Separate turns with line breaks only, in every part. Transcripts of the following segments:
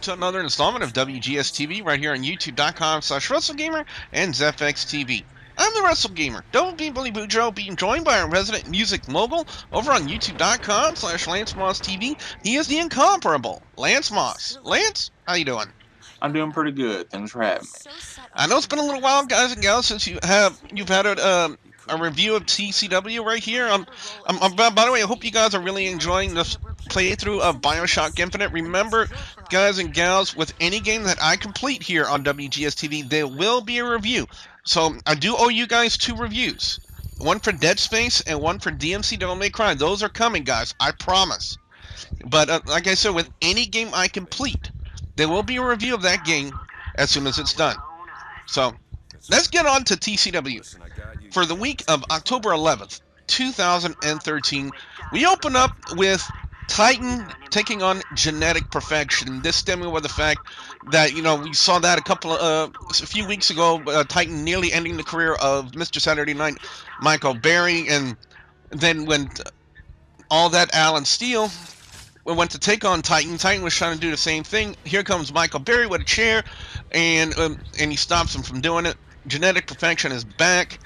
to another installment of WGS-TV right here on YouTube.com/WrestleGamer and ZFX-TV. I'm the Wrestle Gamer, Double B Bully Bujo, being joined by our resident music mogul over on YouTube.com/Lance Moss TV. He is the incomparable Lance Moss. Lance, how you doing?
I'm doing pretty good. Thanks for having me.
I know it's been a little while, guys and gals, since you've had a review of TCW right here. By the way, I hope you guys are really enjoying this playthrough of Bioshock Infinite. Remember, guys and gals, with any game that I complete here on WGS-TV, there will be a review. So I do owe you guys 2 reviews. One for Dead Space and one for DMC Devil May Cry. Those are coming, guys. I promise. But like I said, with any game I complete, there will be a review of that game as soon as it's done. So let's get on to TCW. For the week of October 11th, 2013, we open up with Titan taking on Genetic Perfection. This stemming with the fact that, we saw that a few weeks ago, Titan nearly ending the career of Mr. Saturday Night, Michael Berry, and then when all that Alan Steele went to take on Titan, Titan was trying to do the same thing. Here comes Michael Berry with a chair, and he stops him from doing it. Genetic Perfection is back.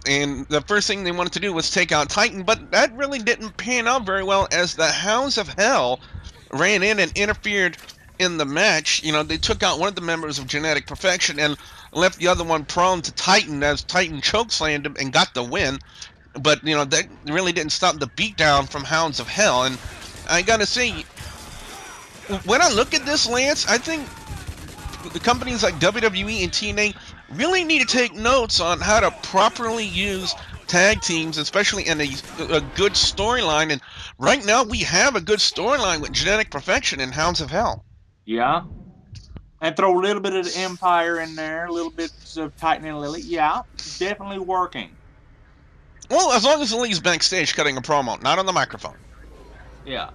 And the first thing they wanted to do was take out Titan, but that really didn't pan out very well as the Hounds of Hell ran in and interfered in the match. They took out one of the members of Genetic Perfection and left the other one prone to Titan as Titan chokeslammed him and got the win. But, that really didn't stop the beatdown from Hounds of Hell. And I gotta say, when I look at this, Lance, I think the companies like WWE and TNA really need to take notes on how to properly use tag teams, especially in a good storyline. And right now, we have a good storyline with Genetic Perfection and Hounds of Hell.
Yeah. And throw a little bit of the Empire in there, a little bit of Titan and Lily. Yeah, definitely working.
Well, as long as Lily's backstage cutting a promo, not on the microphone.
Yeah.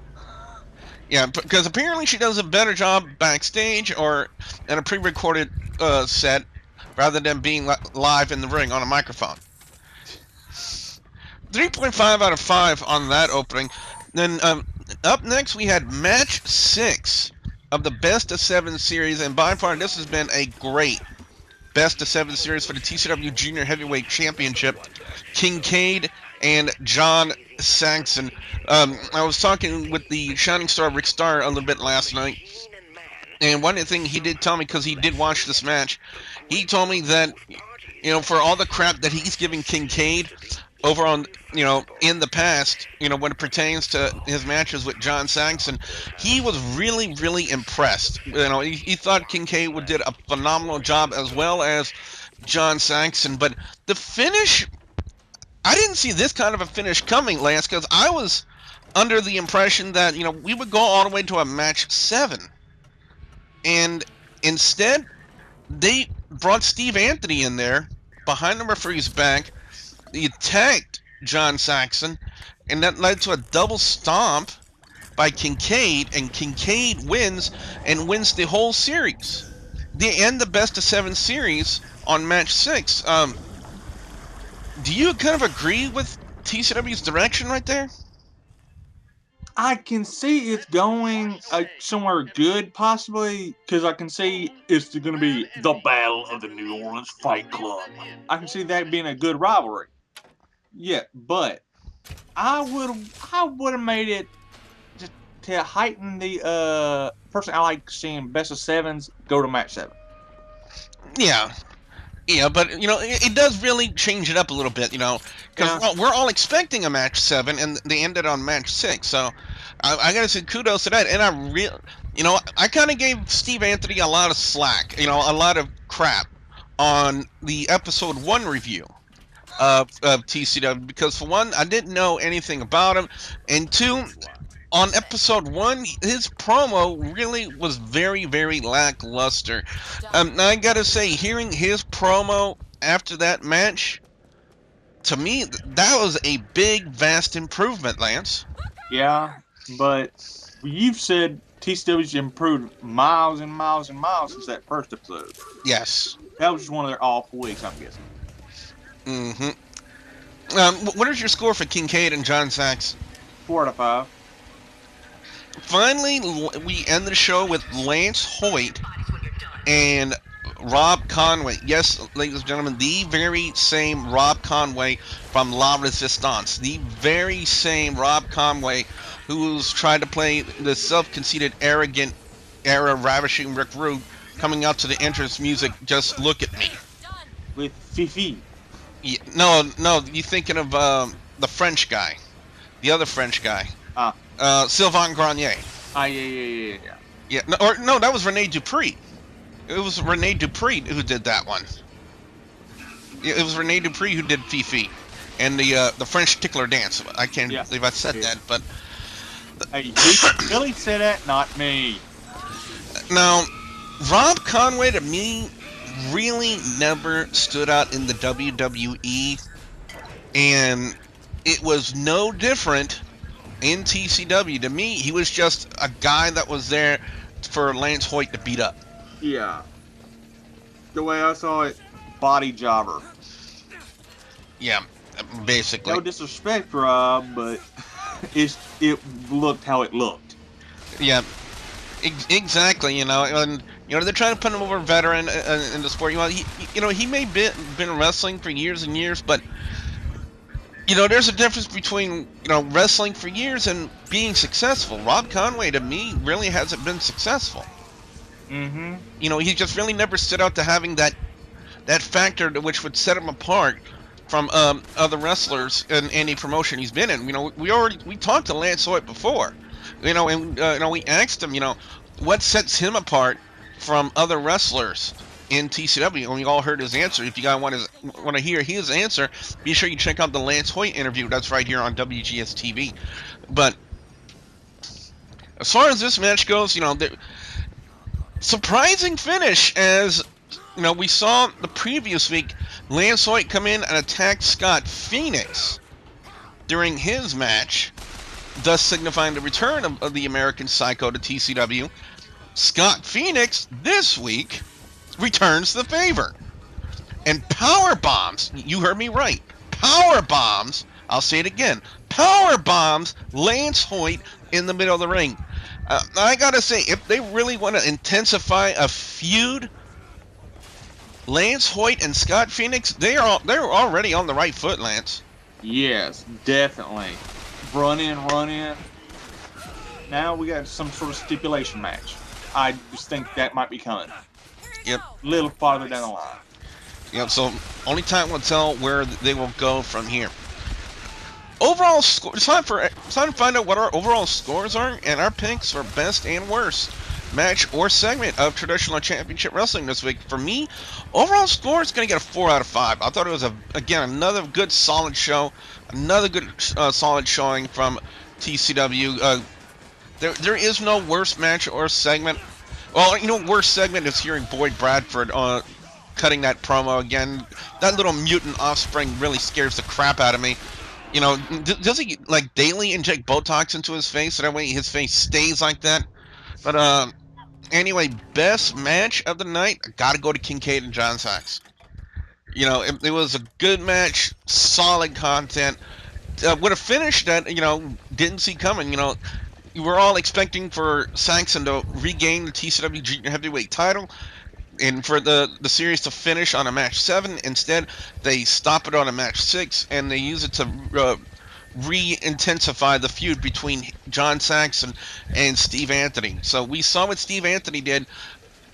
Yeah, because apparently she does a better job backstage or in a pre-recorded set rather than being live in the ring on a microphone. 3.5 out of 5 on that opening. Then up next we had match 6 of the Best of 7 series, and by far this has been a great Best of 7 series for the TCW Junior Heavyweight Championship. Kincaid and John Saxon. I was talking with the Shining Star Rick Starr a little bit last night, and one thing he did tell me, because he did watch this match, he told me that, for all the crap that he's giving Kincaid over on, in the past, when it pertains to his matches with John Saxon, he was really, really impressed. He thought Kincaid did a phenomenal job, as well as John Saxon, but the finish, I didn't see this kind of a finish coming, Lance, because I was under the impression that, we would go all the way to a match 7. And instead, they brought Steve Anthony in there, behind the referee's back. He attacked John Saxon, and that led to a double stomp by Kincaid, and Kincaid wins, and wins the whole series. They end the Best of 7 series on match 6. Do you kind of agree with TCW's direction right there?
I can see it's going somewhere good, possibly, because I can see it's going to be the Battle of the New Orleans Fight Club. I can see that being a good rivalry. Yeah, but I would have made it to heighten the person I like seeing Best of 7s go to match 7.
Yeah, but, it does really change it up a little bit, because we're all expecting a match 7, and they ended on match 6, so I gotta say kudos to that. And I kind of gave Steve Anthony a lot of slack, a lot of crap on the episode 1 review of TCW, because for one, I didn't know anything about him, and 2, on episode 1, his promo really was very, very lackluster. I gotta say, hearing his promo after that match, to me, that was a big, vast improvement, Lance.
Yeah, but you've said TCW's improved miles and miles and miles since that first episode.
Yes.
That was just one of their off weeks, I'm guessing.
Mm-hmm. What is your score for Kincaid and John Saxon?
4 out of 5.
finally, we end the show with Lance Hoyt and Rob Conway. Yes, ladies and gentlemen, the very same Rob Conway from La Resistance. The very same Rob Conway who's tried to play the self-conceited, arrogant, era-ravishing Rick Rude, coming out to the entrance music, Just Look at Me.
With Fifi.
Yeah, no, you're thinking of the French guy. The other French guy.
Ah.
Sylvain Grenier.
Yeah.
Yeah, no, that was Rene Dupree. It was Rene Dupree who did that one. It was Rene Dupree who did Fifi, and the French tickler dance. I can't believe I said that, but
hey, Billy said that, not me.
Now, Rob Conway to me really never stood out in the WWE, and it was no different in TCW. To me, he was just a guy that was there for Lance Hoyt to beat up.
Yeah. The way I saw it, body jobber.
Yeah, basically.
No disrespect, Rob, but it looked how it looked.
Yeah, exactly. And they're trying to put him over veteran in the sport. He may been wrestling for years and years, but there's a difference between wrestling for years and being successful. Rob Conway, to me, really hasn't been successful.
Mm-hmm.
He just really never stood out to having that factor which would set him apart from other wrestlers in any promotion he's been in. We talked to Lance Hoyt before, and we asked him, what sets him apart from other wrestlers in TCW, and we all heard his answer. If you guys want to hear his answer, be sure you check out the Lance Hoyt interview. That's right here on WGS-TV. But as far as this match goes, the surprising finish, as we saw the previous week, Lance Hoyt come in and attack Scott Phoenix during his match, thus signifying the return of the American Psycho to TCW. Scott Phoenix this week returns the favor and power bombs. You heard me right. Power bombs. I'll say it again. Power bombs Lance Hoyt in the middle of the ring. I gotta say, if they really want to intensify a feud, Lance Hoyt and Scott Phoenix, they're already on the right foot, Lance.
Yes, definitely. Run in. Now we got some sort of stipulation match. I just think that might be coming.
Yep.
A little farther down the line.
Yep, so only time will tell where they will go from here. Overall score. It's time to find out what our overall scores are and our picks for best and worst match or segment of traditional championship wrestling this week. For me, overall score is going to get a 4 out of 5. I thought it was another good solid show, another good solid showing from TCW. There is no worst match or segment. Well, worst segment is hearing Boyd Bradford cutting that promo again. That little mutant offspring really scares the crap out of me. Does he daily inject Botox into his face so that way his face stays like that? But anyway, best match of the night, I gotta go to Kincaid and John Saxon. It was a good match, solid content. With a finish that didn't see coming. You were all expecting for Saxon to regain the TCW Junior Heavyweight title, and for the series to finish on a match 7. Instead, they stop it on a match 6, and they use it to re-intensify the feud between John Saxon and Steve Anthony. So we saw what Steve Anthony did.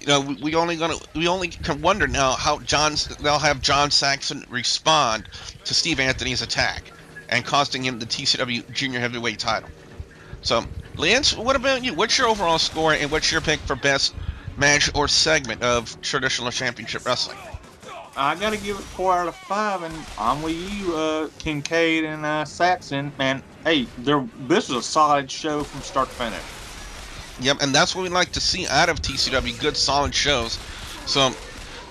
We only can wonder now how they'll have John Saxon respond to Steve Anthony's attack and costing him the TCW Junior Heavyweight title. So, Lance, what about you? What's your overall score, and what's your pick for best match or segment of traditional championship wrestling?
I gotta give it 4 out of 5, and I'm with you, Kincaid and Saxon. Man, hey, this was a solid show from start to finish.
Yep, and that's what we like to see out of TCW, good, solid shows. So,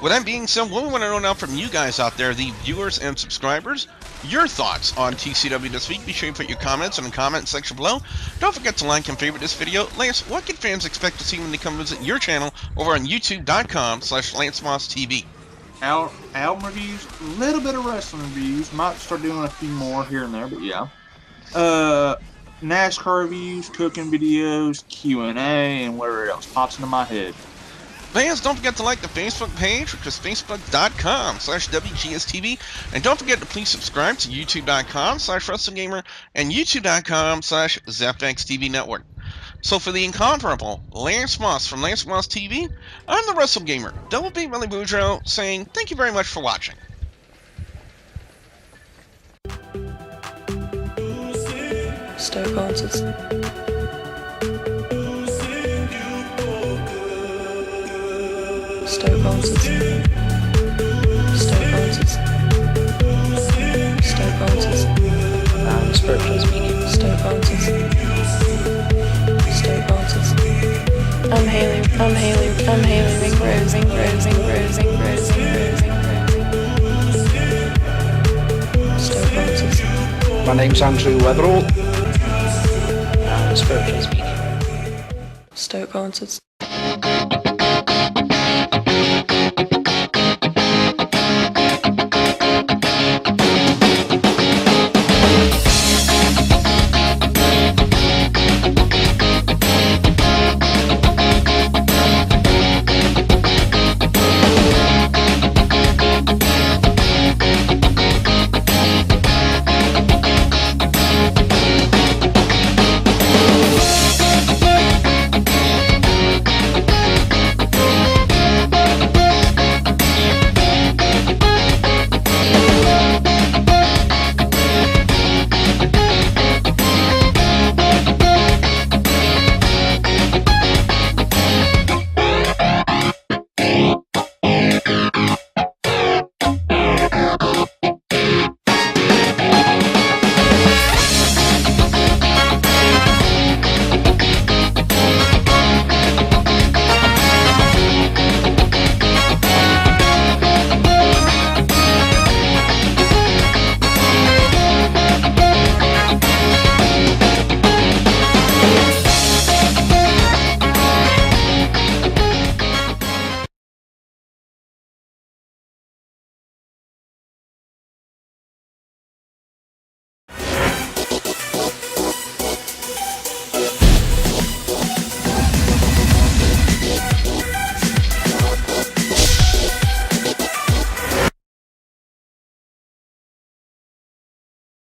with that being said, what we want to know now from you guys out there, the viewers and subscribers, your thoughts on TCW this week. Be sure you put your comments in the comment section below. Don't forget to like and favorite this video. Lance, what can fans expect to see when they come visit your channel over on youtube.com/LanceMossTV?
Album reviews, a little bit of wrestling reviews. Might start doing a few more here and there, but yeah. NASCAR reviews, cooking videos, Q&A, and whatever else pops into my head.
Fans, don't forget to like the Facebook page, which is facebook.com/WGS-TV. And don't forget to please subscribe to youtube.com/WrestlingGamer and youtube.com/ZapXTV Network. So for the incomparable Lance Moss from Lance Moss TV, I'm the Wrestle Gamer, Double B Willie Boudreaux, saying thank you very much for watching.
Stoke answers. Stoke answers. Stoke answers. Stoke answers. Spiritual speaking. Stoke answers. Stoke answers. I'm Haley Ring Rosing. Stoke answers.
My name's Andrew Weatherall.
Spiritual speaking. Stoke answers.